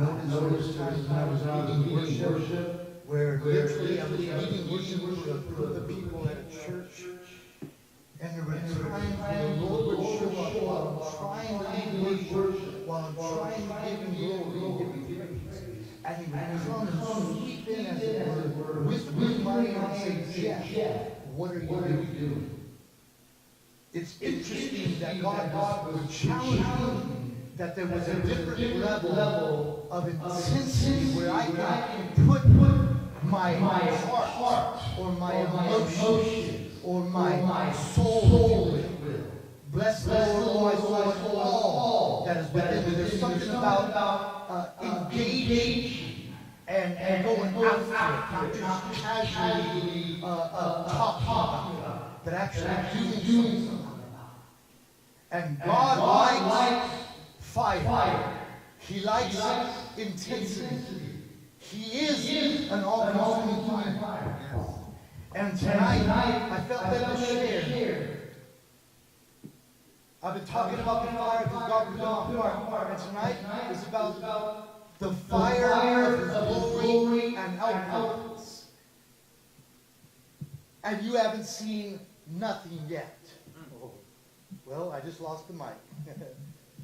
I've noticed times when I was leading worship, where literally I was leading worship for a group of people at a church, and there were times when the Lord would show up while I'm trying to lead worship, while I'm trying to give Him glory and give Him praise. And He would come and sweep in, as it were, whisper my ear and say, Jeff, what are you doing? It's interesting that God was challenging me, that there was a different level of intensity where I can put my heart or my emotions or my soul, if you will. Bless the Lord, my soul, all that is within me. There's something about engaging and going after it, not just casually talking about it, but actually doing something. And God likes fire. He likes intensity. He is an all-consuming fire. And tonight, I felt that to share. I've been talking about the fire because God put it on my heart. And tonight is about the fire of His glory and outcomes. And you haven't seen nothing yet. Well, I just lost the mic.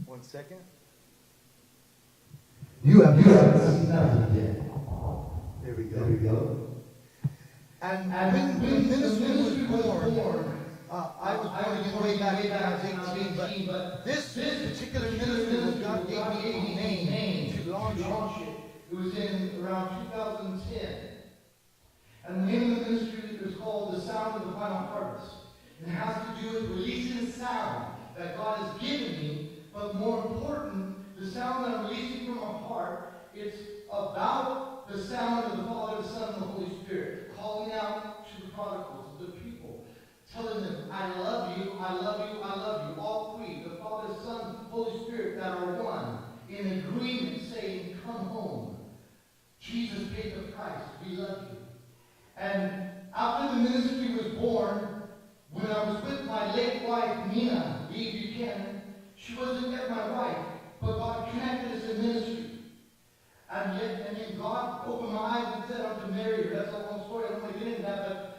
1 second. You haven't seen nothing yet. There we go. And when the ministry was born, I was born again way back when I was 18, but this particular ministry was God gave me a name to launch it. It was in around 2010. And the name of the ministry is called The Sound of the Final Harvest. It has to do with releasing sound that God has given me, but more important, the sound that I'm releasing from my heart, it's about the sound of the Father, the Son, and the Holy Spirit, calling out to the prodigals, the people, telling them, I love you, I love you, I love you, all three, the Father, the Son, the Holy Spirit, that are one, in agreement, saying, come home. Jesus paid the price, we love you. And after the ministry was born, when I was with my late wife, Nina Lee Buchanan, she wasn't yet my wife, but God connected us in ministry. And then God opened my eyes and said, I'm to marry her. That's a long story. I don't want to get into that. But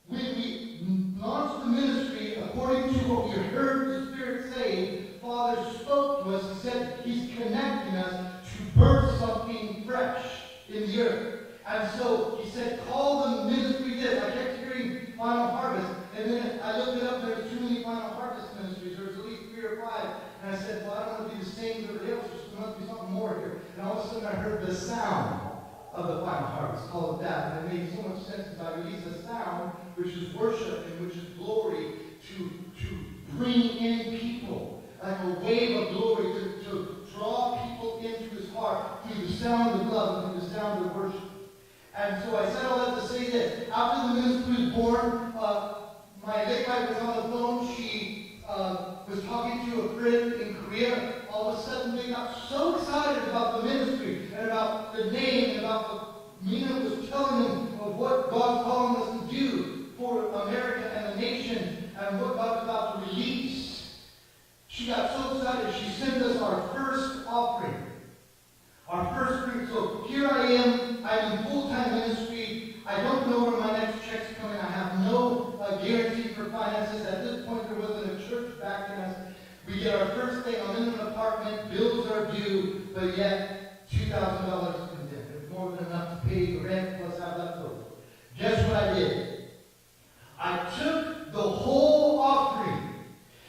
when we launched the ministry, according to what we heard the Spirit say, Father spoke to us. He said He's connecting us to birth something fresh in the earth. And so He said, call the ministry this. I kept hearing Final Harvest. And then I looked it up. There's too many Final Harvest ministries. There's at least 3 or 5. And I said, well, I don't want to be the same as everybody else. There must be something more here. And all of a sudden I heard the sound of the Final Harvest. Call it that. And it made so much sense as I released a sound, which is worship and which is glory, to bring in people. Like a wave of glory to draw people into His heart through the sound of love and through the sound of worship. And so I said all that to say this. After the ministry was born, my late wife was on the phone. She was talking to a friend in Korea. All of a sudden, they got so excited about the ministry and about the name and about what Nina was telling them of what God's calling us to do for America and the nation and what God's about to release. She got so excited, she sent us our first offering. Our first fruit. So here I am. I'm in full-time ministry. I don't know where my next check's coming. I have no guarantee for finances. At this point, there wasn't a church backing us. We get our first thing. I'm in an apartment. Bills are due, but yet $2,000 comes in. It's more than enough to pay the rent plus have leftovers. Guess what I did? I took the whole offering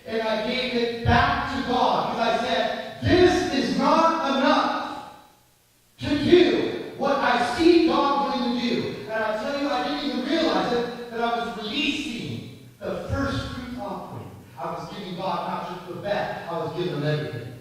and I gave it back to God. Because I said, this is not enough to do what I see God going to do. And I tell you, I didn't even realize it, that I was releasing the first fruit offering. I was giving God not just the best, I was giving Him everything.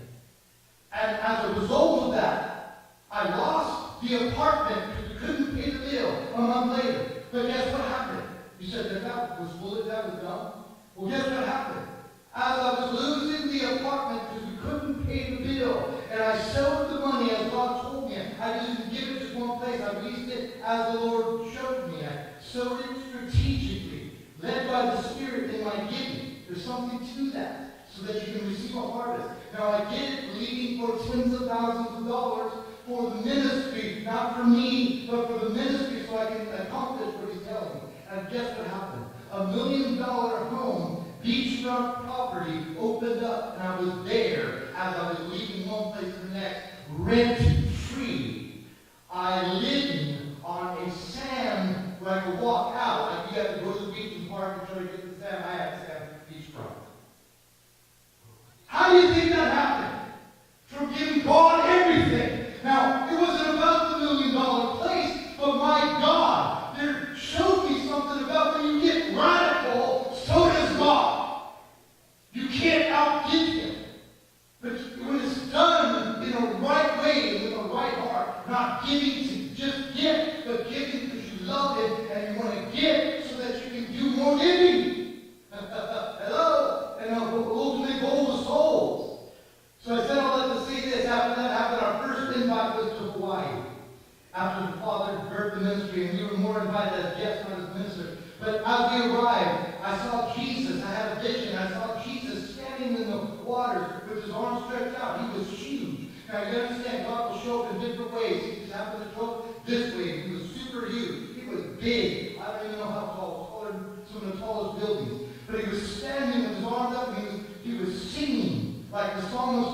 And as a result of that, I lost the apartment because we couldn't pay the bill a month later. But guess what happened? You said that was bullet, that was dumb. Well, guess what happened? As I was losing the apartment because we couldn't pay the bill, and I sowed the money as God told me. I didn't give it to one place. I released it as the Lord showed me. I sowed it strategically, led by the Spirit in my giving. There's something to that. so that you can receive a harvest. Now I get it, believing for tens of thousands of dollars for the ministry, not for me, but for the ministry, so I can accomplish what he's telling me. And guess what happened? $1 million home, beachfront property, opened up, and I was there as I was leaving one place to the next, rent-free. I lived on a sand where I could walk out. Like you have to go to the beach and park and try to get the sand. I had sand beachfront. How do you think that happened? From giving God everything. Now, it wasn't about the $1 million place, but my God, there showed me something about when you get radical, so does God. You can't outgive him. But when it's done in a right way, with a right heart, not giving to just give, but giving because you love him and you want to give so that you can do more giving. Hello? And our ultimate goal was souls. So I said all that to say this. After that happened, our first invite was to Hawaii. After the father birthed the ministry, and we were more invited as guests, not as ministers. But as we arrived, I saw Jesus. I had a vision. I saw Jesus standing in the waters with his arms stretched out. He was huge. Now you understand, God will show up in different ways. He just happened to show up this way. He was super huge. He was big. I don't even know how tall. Taller than some of the tallest buildings. But he was standing with his arms up, and he was singing like the Song of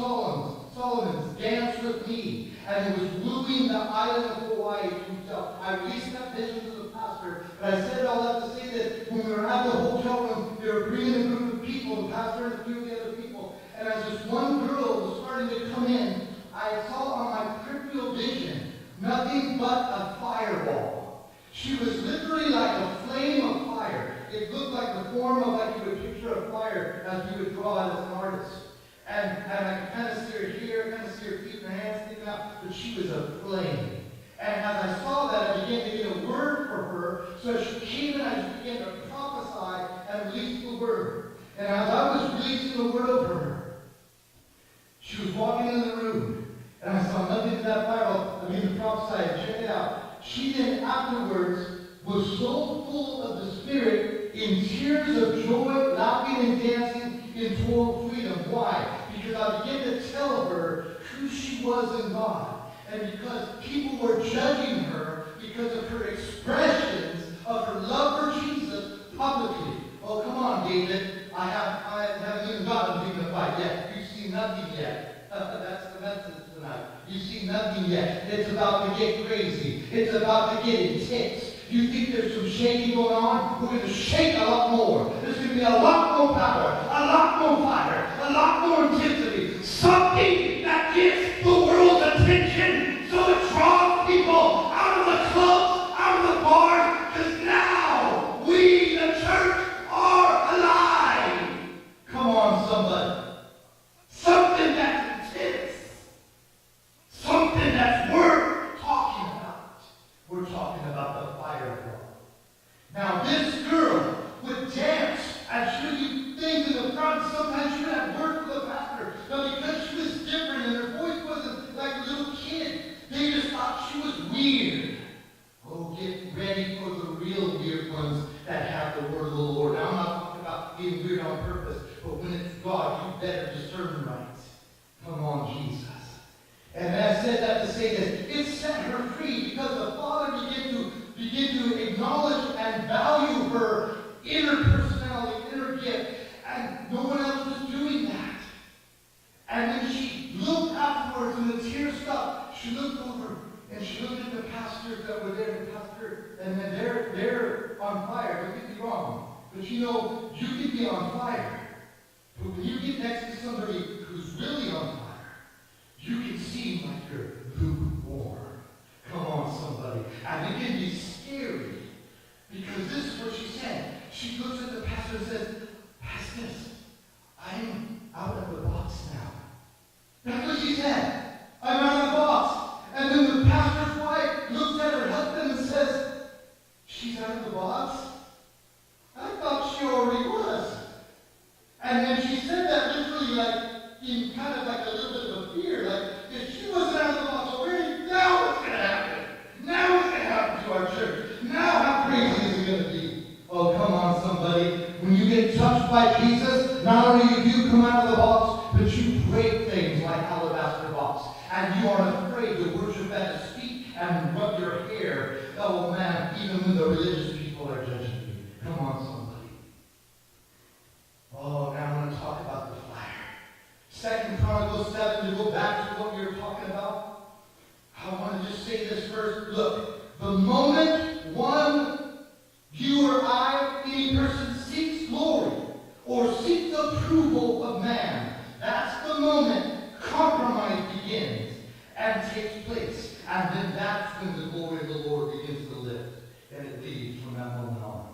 Solomon's Dance With Me. And he was wooing the island of Hawaii to himself. I released that vision to the pastor, but I said all that to say that when we were at the hotel room, they were bringing a group of people, the pastor and a few of the other people, and as this one girl was starting to come in, I saw on my peripheral vision nothing but a fireball. She was literally like a flame of fire. It looked like the form of like you would picture a fire as you would draw it as an artist. And I could kind of see her here, kind of see her feet and her hands sticking out, but she was a flame. And as I saw that, I began to get a word for her. So as she came in, I just began to prophesy and release the word. And as I was releasing the word over her, she was walking in the room. And I saw nothing but that Bible. I began to prophesy and check it out. She then afterwards was so full of the Spirit in tears of joy, laughing and dancing in total freedom. Why? Because I began to tell her who she was in God. And because people were judging her because of her expressions of her love for Jesus publicly. Oh, come on, David. I haven't even gotten dignified yet. You've seen nothing yet. That's the message tonight. You've seen nothing yet. It's about to get crazy. It's about to get intense. You think there's some shaking going on? We're going to shake a lot more. There's going to be a lot more power, a lot more fire, a lot more intensity. Something that gets the world's attention so it draws people out of the clubs, out of the bars, because now we, the church, are alive. Come on, somebody. Something that's intense. Something that's worth talking about. We're talking about the fire of God. Now, this girl would dance and she would do things in the front. Sometimes she would have work for the pastor. But because she was different and her voice wasn't like a little kid, they just thought she was weird. Oh, get ready for the real weird ones that have the word of the Lord. Now, I'm not talking about being weird on purpose, but when it's God, you better discern right. Come on, Jesus. And I said that to say this. It set her free because the Father began to acknowledge and value her inner personality, inner gift. And no one else was doing that. And when she looked afterwards and the tears stopped, she looked over and she looked at the pastors that were there, and then they're on fire. Don't get me wrong. But you know, you can be on fire. But when you get next to somebody who's really on fire, you can seem like you're lukewarm. Come on, somebody. And it can be scary. Because this is what she said. She looks at the pastor and says, Pastor, I'm out of the box now. That's what she said. I'm out of the box. And then the pastor's wife looks at her husband and says, she's out of the box? I thought she already was. And then she said that literally like, in kind of like a little bit of a fear, like, if she wasn't out of the box already, now what's going to happen? Now what's going to happen to our church? Now how crazy is it going to be? Oh, come on, somebody. When you get touched by Jesus, not only do you come out of the box, but you break things like alabaster box. And you aren't afraid to worship at His feet and rub your hair. Oh man, even when the religious people are judging you. Come on, somebody. Oh, now I'm going to talk about the fire. 2 Chronicles 7, to go back to what we were talking about. I want to just say this first. Look, the moment you or I, any person seeks glory or seeks approval of man, that's the moment compromise begins and takes place. And then that's when the glory of the Lord begins to lift. And it leads from that moment on.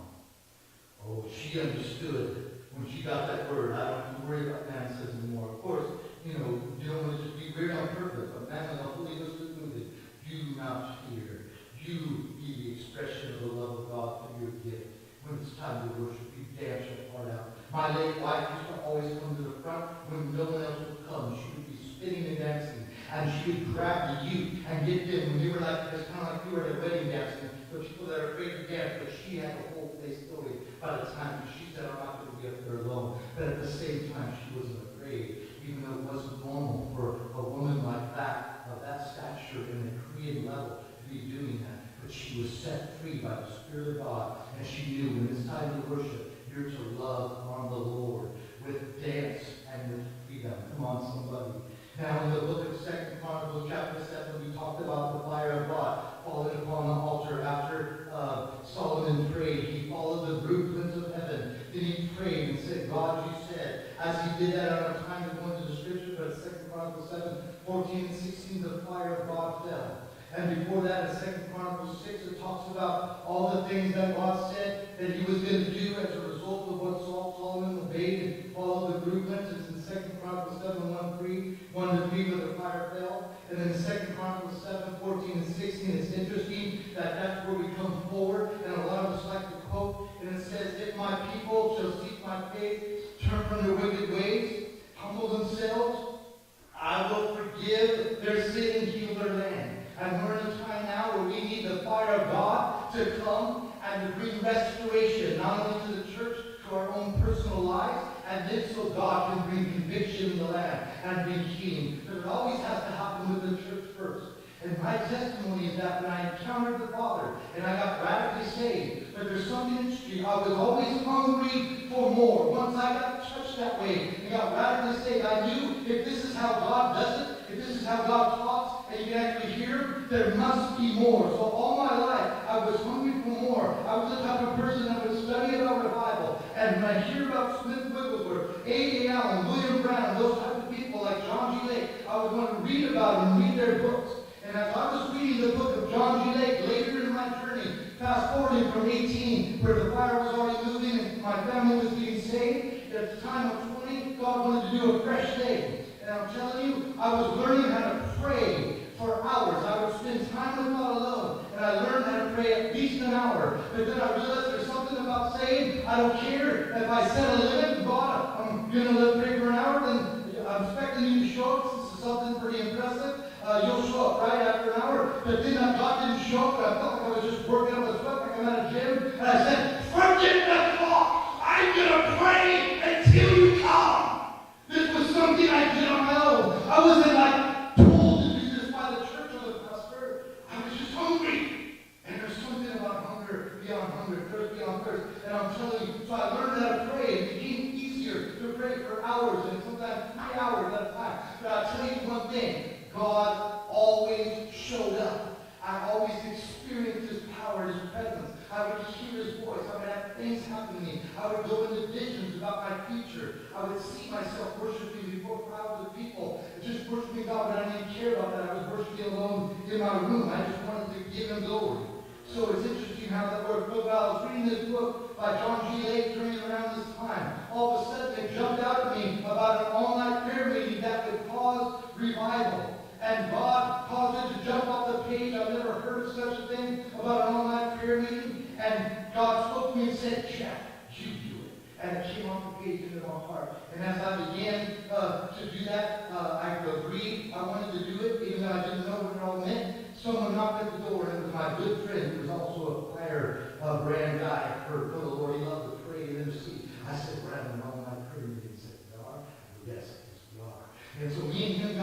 Oh, she understood when she got that word. I don't have to worry about man says anymore. Of course, you don't want to just be weird on purpose. But man, when the Holy Ghost is moving, do not fear. You be the expression of the love of God through your gift. When it's time to worship, you dance your heart out. My late wife used to always come to the front when no one else would come. She would be spinning and dancing. And she would grab the youth and get them when you were like, it's kind of like you were at a wedding dancing. But people that are afraid to dance, but she had the whole face story by the time she said, I'm not going to be up there alone. But at the same time, she wasn't afraid, even though it wasn't normal for a woman like that, of that stature and the Korean level, to be doing that. But she was set free by the Spirit of God, and she knew when it's time to worship, you're to love on the Lord with dance and with freedom. Come on, somebody. Now, in the book of 2 Chronicles, chapter 7, we talked about the fire of God falling upon the altar after Solomon prayed. He followed the blueprints of heaven. Then he prayed and said, God, you said, as he did that, I don't have time to go into the scripture, but 2 Chronicles 7, 14 and 16, the fire of God fell. And before that, in 2 Chronicles 6, it talks about all the things that God said that he was going to do as a result of what Solomon obeyed and followed the blueprints. It's in 2 Chronicles 7, 1 to 3, where the fire fell. And then in 2 Chronicles 7, 14 and 16, it's interesting that that's where we come forward. And a lot of us like to quote. And it says, if my people shall seek my face, turn from their wicked ways, humble themselves, I will forgive their sin and heal their land. And we're in a time now where we need the fire of God to come and to bring restoration, not only to the church, to our own personal lives, and then so God can bring conviction in the land and bring healing. But it always has to happen with the church first. And my testimony is that when I encountered the Father and I got radically saved, but there's something interesting. I was always hungry for more. Once I got touched that way and got radically saved, I knew if this is how God does it, if this is how God talks, and you can actually hear Him, there must be more. So all my life, I was hungry for more. I was the type of person that would study about revival. And when I hear about Smith Wigglesworth, A.A. Allen, William Brown, those type of people like John G. Lake, I would want to read about them and read their books. And as I was reading the book of John G. Lake later in my journey, fast forwarding from 18, where the fire was already moving and my family was getting saved, at the time of 20, God wanted to do a fresh thing. And I'm telling you, I was learning how to pray for hours. I would spend time with God alone. And I learned how to pray at least an hour. But then I realized there's something about saying, I don't care if I set a limit. God, I'm going to pray for an hour, then I'm expecting you to show up. This is something pretty impressive. You'll show up right after an hour. But then God didn't show up. I felt like I was just working up a sweat like I'm at a gym. And I said, forget the clock. I'm going to pray until you come. This was something I did on my own. I wasn't like told to do this by the church or the pastor. I was just hungry. And there's something about hunger beyond hunger, thirst beyond thirst. And I'm telling you, so I learned how to pray. It became easier to pray for hours and sometimes 3 hours at a time. But I'll tell you one thing. God always showed up. I always experienced His power, His presence. I would hear His voice. I would have things happen to me. I would go into visions about my future. I would see myself worshiping before crowds of people. Just worshiping God, but I didn't care about that. I was worshiping alone in my room. I just wanted to give Him glory. So it's interesting how that works. But while I was reading this book by John G. Lake during around this time, all of a sudden it jumped out at me about an all-night prayer meeting that would cause revival. And God caused it to jump off the page. I've never heard of such a thing about an all-night prayer meeting. And God spoke to me and said, Jeff, you do it. And it came off the page into my heart. And as I began to do that, I agreed. I wanted to do it, even though I didn't know what it all meant. Someone knocked at the door, and it was my good friend, who was also a fire brand guy for the Lord. He loved to pray and intercede. I said, we're having an all-night prayer meeting. He said, God,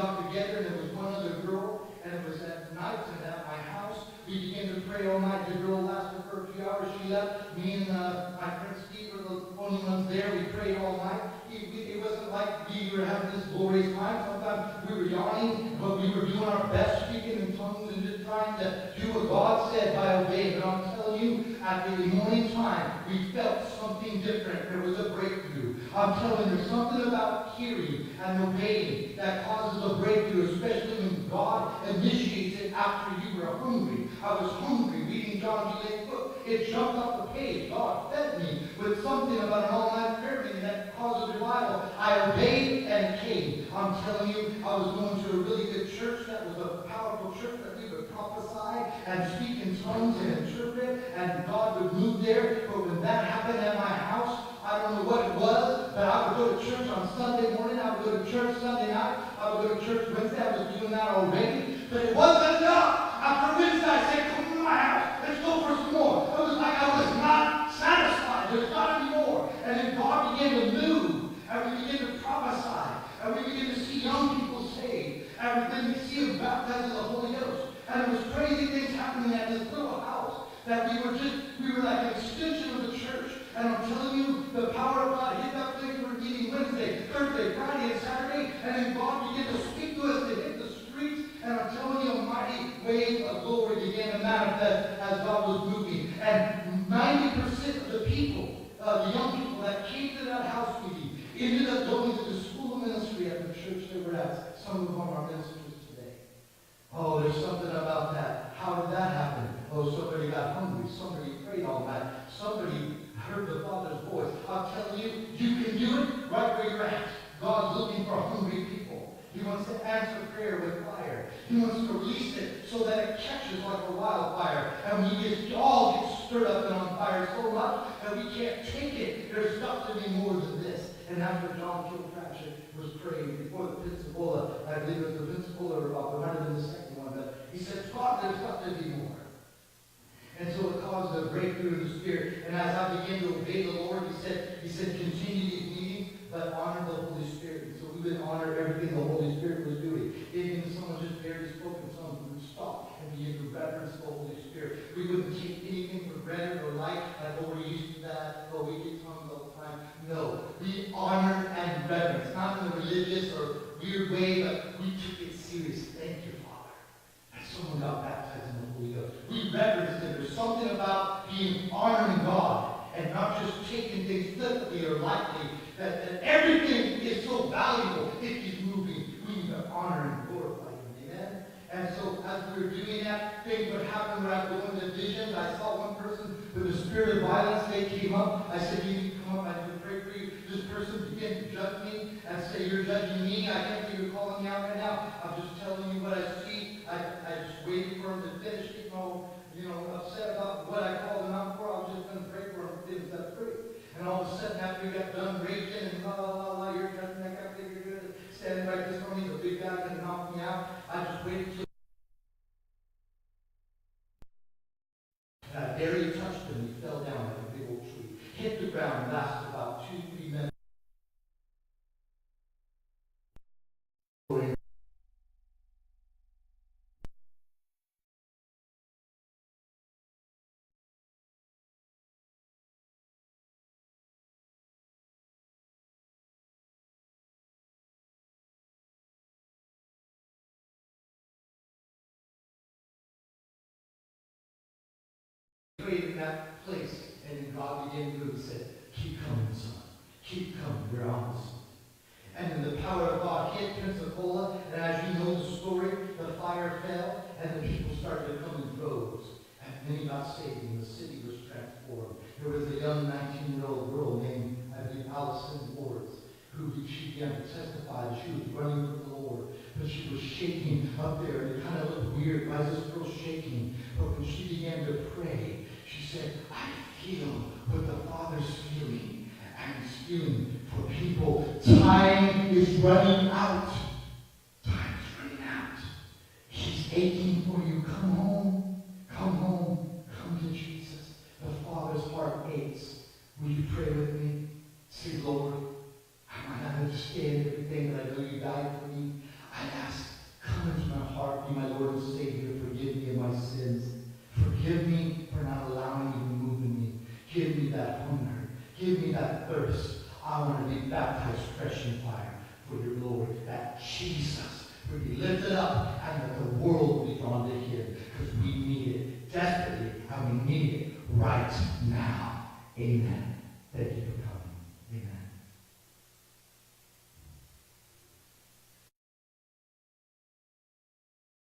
got together, and there was one other girl, and it was at night, and at my house. We began to pray all night. The girl lasted for a few hours. She left. Me and my friend Steve were the only ones there. We prayed all night. It wasn't like we were having this glorious time. Sometimes we were yawning, but we were doing our best, speaking in tongues and just trying to do what God said by obeying. But I'm telling you, at the morning time, we felt something different. There was a breakthrough. I'm telling you, there's something about hearing and obeying that causes a breakthrough, especially when God initiates it after you were hungry. I was hungry reading John G. Lake's book. It jumped off the page. God fed me with something about an all-night prayer meeting that caused a revival. I obeyed and it came. I'm telling you, I was going to a really good church that was a powerful church that we would prophesy and speak in tongues and interpret, and God would move there. But when that happened at my house, I don't know what it was, but I would go to church on Sunday morning. I would go to church Sunday night. I would go to church Wednesday. I was doing that already. But it wasn't enough. After Wednesday, I said, come to my house. Let's go for some more. It was like I was not satisfied. There's got to be more. And then God began to move. And we began to prophesy. And we began to see young people saved. And we began to see them baptized in the Holy Ghost. And there was crazy things happening at this little house that we were like an extension of the church. And I'm telling you, the power of God hit that place. We were meeting Wednesday, Thursday, Friday, and Saturday. And then God began to speak to us to hit the streets. And I'm telling you, a mighty wave of glory began to manifest as God was moving. And 90% of the people, the young people that came to that house meeting, ended up going to the school of ministry at the church they were at. Some of them are ministers today. Oh, there's something about that. How did that happen? Oh, somebody got hungry. Somebody prayed all night. Somebody heard the Father's voice. I'm telling you, you can do it right where you're at. God's looking for hungry people. He wants to answer prayer with fire. He wants to release it so that it catches like a wildfire. And we all get stirred up and on fire so much that we can't take it. There's got to be more than this. And after John Kilpatrick was praying before the Pensacola, I believe it was the Pensacola revival, it might have been the second one, but he said, God, there's got to be more. And so it caused a breakthrough in the Spirit. And as I began to obey the Lord, he said, continue these meetings, but honor the Holy Spirit. And so we would honor everything the Holy Spirit was doing. Even if someone just barely spoke in tongues, we would stop and begin to reverence the Holy Spirit. We wouldn't take anything for granted or light, like, oh, we're used to that, oh, we get tongues all the time. No, we honored and reverenced, not in a religious or weird way, but we took it serious. Thank you, Father. And someone got baptized in the Holy Ghost. We reverenced it. There's something about being honoring God and not just taking things flippantly or lightly. That everything is so valuable if He's moving. We need to honor and glorify Him. Amen? And so as we were doing that, things would happen when I would go into visions. I saw one person with a spirit of violence. They came up. I said, you need to come up. I need to pray for you. This person began to judge me and say, you're judging me. I can't believe you're calling me out right now. I'm just telling you what I see. I just waited for him to finish getting all, upset about what I called him out for. I was just going to pray for him to get him set free. And all of a sudden, after he got done raging and la la la la, you're judging that guy, you're good, standing right this for me, the big guy going to knock me out. I just waited till I barely touched him. He fell down like a big old tree, hit the ground, lasted about 2-3 minutes. Prayed in that place, and God began to do it. He said, keep coming, son. Keep coming. You're on, son. And then the power of God hit Pensacola, and as you know the story, the fire fell, and the people started to come in droves. And many got saved, and the city was transformed. There was a young 19-year-old girl named, I believe, Allison Ward, who she began to testify that she was running from the Lord, but she was shaking up there, and it kind of looked weird. Why is this girl shaking? But when she began to pray, she said, I feel what the Father's feeling, and He's feeling for people. Time is running out. Time is running out. He's aching for you. Come home. Come home. Come to Jesus. The Father's heart aches. Will you pray with me? Say, Lord, I might not understand everything, but I know you died for me. I ask, come into my heart, be my Lord and Savior, forgive me of my sins. Forgive me for not allowing you to move in me. Give me that hunger. Give me that thirst. I want to be baptized fresh in fire for your Lord, that Jesus would be lifted up and that the world will be drawn to him, because we need it desperately and we need it right now. Amen. Thank you for coming. Amen.